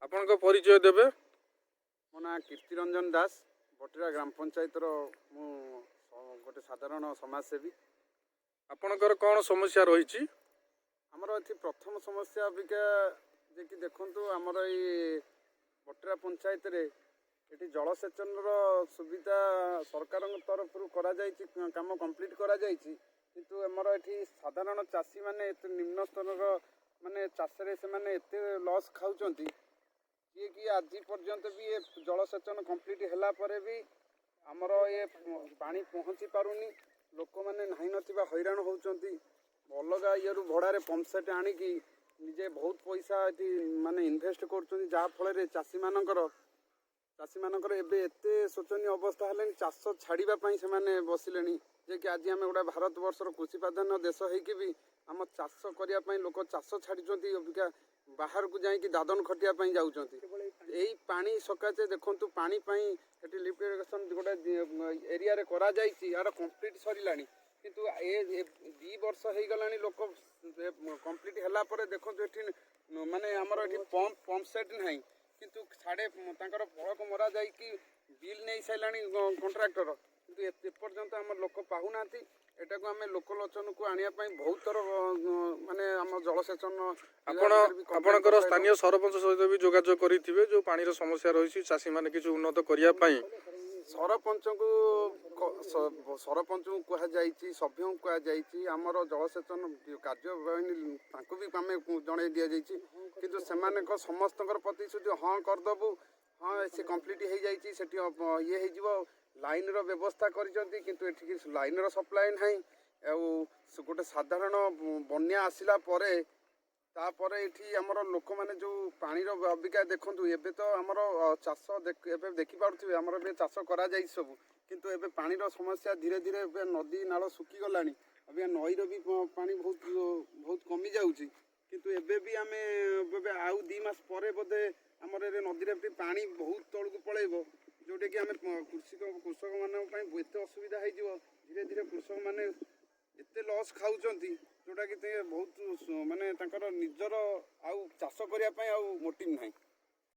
ଆପଣଙ୍କ ପରିଚୟ ଦେବେ। ମୋ ନାଁ କୀର୍ତ୍ତିରଞ୍ଜନ ଦାସ, ବଟିରା ଗ୍ରାମ ପଞ୍ଚାୟତର ମୁଁ ଗୋଟେ ସାଧାରଣ ସମାଜସେବୀ। ଆପଣଙ୍କର କ'ଣ ସମସ୍ୟା ରହିଛି? ଆମର ଏଠି ପ୍ରଥମ ସମସ୍ୟା ଅବିକା ଯେ କି ଦେଖନ୍ତୁ, ଆମର ଏଇ ବଟିରା ପଞ୍ଚାୟତରେ ଏଠି ଜଳସେଚନର ସୁବିଧା ସରକାରଙ୍କ ତରଫରୁ କରାଯାଇଛି, କାମ କମ୍ପ୍ଲିଟ୍ କରାଯାଇଛି। କିନ୍ତୁ ଆମର ଏଠି ସାଧାରଣ ଚାଷୀମାନେ ଏତେ ନିମ୍ନ ସ୍ତରର ମାନେ ଚାଷରେ ସେମାନେ ଏତେ ଲସ୍ ଖାଉଛନ୍ତି, ଯିଏକି ଆଜି ପର୍ଯ୍ୟନ୍ତ ବି ଏ ଜଳସେଚନ କମ୍ପ୍ଲିଟ୍ ହେଲା ପରେ ବି ଆମର ଏ ପାଣି ପହଞ୍ଚି ପାରୁନି। ଲୋକମାନେ ନାହିଁ ନଥିବା ହଇରାଣ ହେଉଛନ୍ତି। ଅଲଗା ଇଏରୁ ଭଡ଼ାରେ ପମ୍ପ ସେଟ୍ ଆଣିକି ନିଜେ ବହୁତ ପଇସା ଏଠି ମାନେ ଇନଭେଷ୍ଟ କରୁଛନ୍ତି, ଯାହାଫଳରେ ଚାଷୀମାନଙ୍କର ଏବେ ଏତେ ଶୋଚନୀୟ ଅବସ୍ଥା ହେଲେଣି, ଚାଷ ଛାଡ଼ିବା ପାଇଁ ସେମାନେ ବସିଲେଣି। ଯେ କି ଆଜି ଆମେ ଗୋଟେ ଭାରତବର୍ଷର କୃଷି ପ୍ରାଧାନ୍ୟ ଦେଶ ହେଇକି ବି ଆମ ଚାଷ କରିବା ପାଇଁ ଲୋକ ଚାଷ ଛାଡ଼ିଛନ୍ତି, ଅବିକା ବାହାରକୁ ଯାଇକି ଦାଦନ ଖଟିବା ପାଇଁ ଯାଉଛନ୍ତି। ଏଇ ପାଣି ସକାଶେ ଦେଖନ୍ତୁ, ପାଣି ପାଇଁ ଏଠି ଲିଫ୍ଟ ଇରିଗେସନ୍ ଗୋଟେ ଏରିଆରେ କରାଯାଇଛି, ଏହାର କମ୍ପ୍ଲିଟ୍ ସରିଲାଣି। କିନ୍ତୁ ଏ 2 ବର୍ଷ ହେଇଗଲାଣି, ଲୋକ କମ୍ପ୍ଲିଟ୍ ହେଲା ପରେ ଦେଖନ୍ତୁ ଏଠି ମାନେ ଆମର ଏଠି ପମ୍ପ ସେଟ୍ ନାହିଁ। କିନ୍ତୁ ସାଡ଼େ ତାଙ୍କର ବଳକ ମରା ଯାଇକି ବିଲ୍ ନେଇ ସାରିଲାଣି କଣ୍ଟ୍ରାକ୍ଟର, କିନ୍ତୁ ଏପର୍ଯ୍ୟନ୍ତ ଆମର ଲୋକ ପାଉନାହାନ୍ତି। ଏଟାକୁ ଆମେ ଲୋକଲୋଚନକୁ ଆଣିବା ପାଇଁ ବହୁତ ଥର ମାନେ ଆମ ଜଳସେଚନ ଆପଣଙ୍କର ସ୍ଥାନୀୟ ସରପଞ୍ଚ ସହିତ ବି ଯୋଗାଯୋଗ କରିଥିବେ, ଯେଉଁ ପାଣିର ସମସ୍ୟା ରହିଛି ଚାଷୀମାନେ କିଛି ଉନ୍ନତ କରିବା ପାଇଁ। ସରପଞ୍ଚଙ୍କୁ କୁହାଯାଇଛି, ସଭ୍ୟଙ୍କୁ କୁହାଯାଇଛି, ଆମର ଜଳସେଚନ କାର୍ଯ୍ୟବାହିନୀ ତାଙ୍କୁ ବି ଆମେ ଜଣାଇ ଦିଆଯାଇଛି। କିନ୍ତୁ ସେମାନଙ୍କ ସମସ୍ତଙ୍କର ପ୍ରତିଶ୍ରୁତି, ହଁ କରିଦେବୁ, ହଁ ସେ କମ୍ପ୍ଲିଟ୍ ହେଇଯାଇଛି, ସେଠି ଇଏ ହେଇଯିବ, ଲାଇନ୍ର ବ୍ୟବସ୍ଥା କରିଛନ୍ତି। କିନ୍ତୁ ଏଠିକି ଲାଇନ୍ର ସପ୍ଲାଏ ନାହିଁ। ଆଉ ଗୋଟେ ସାଧାରଣ ବନ୍ୟା ଆସିଲା ପରେ ତାପରେ ଏଠି ଆମର ଲୋକମାନେ ଯେଉଁ ପାଣିର ଅବିକା ଦେଖନ୍ତୁ, ଏବେ ତ ଆମର ଚାଷ ଏବେ ଦେଖିପାରୁଥିବେ, ଆମର ଏବେ ଚାଷ କରାଯାଇଛି ସବୁ। କିନ୍ତୁ ଏବେ ପାଣିର ସମସ୍ୟା ଧୀରେ ଧୀରେ ଏବେ ନଦୀ ନାଳ ଶୁଖିଗଲାଣି। ଅବିକା ନଈର ବି ପାଣି ବହୁତ କମିଯାଉଛି। କିନ୍ତୁ ଏବେ ବି ଆମେ ଏବେ ଆଉ 2 ମାସ ପରେ ବୋଧେ ଆମର ଏବେ ନଦୀରେ ବି ପାଣି ବହୁତ ତଳକୁ ପଳାଇବ, ଯେଉଁଟାକି ଆମେ କୃଷକମାନଙ୍କ ପାଇଁ ଏତେ ଅସୁବିଧା ହେଇଯିବ। ଧୀରେ ଧୀରେ କୃଷକମାନେ ଏତେ ଲସ୍ ଖାଉଛନ୍ତି, ଯେଉଁଟାକି ବହୁତ ମାନେ ତାଙ୍କର ନିଜର ଆଉ ଚାଷ କରିବା ପାଇଁ ଆଉ ମୋଟିଭ୍ ନାହିଁ।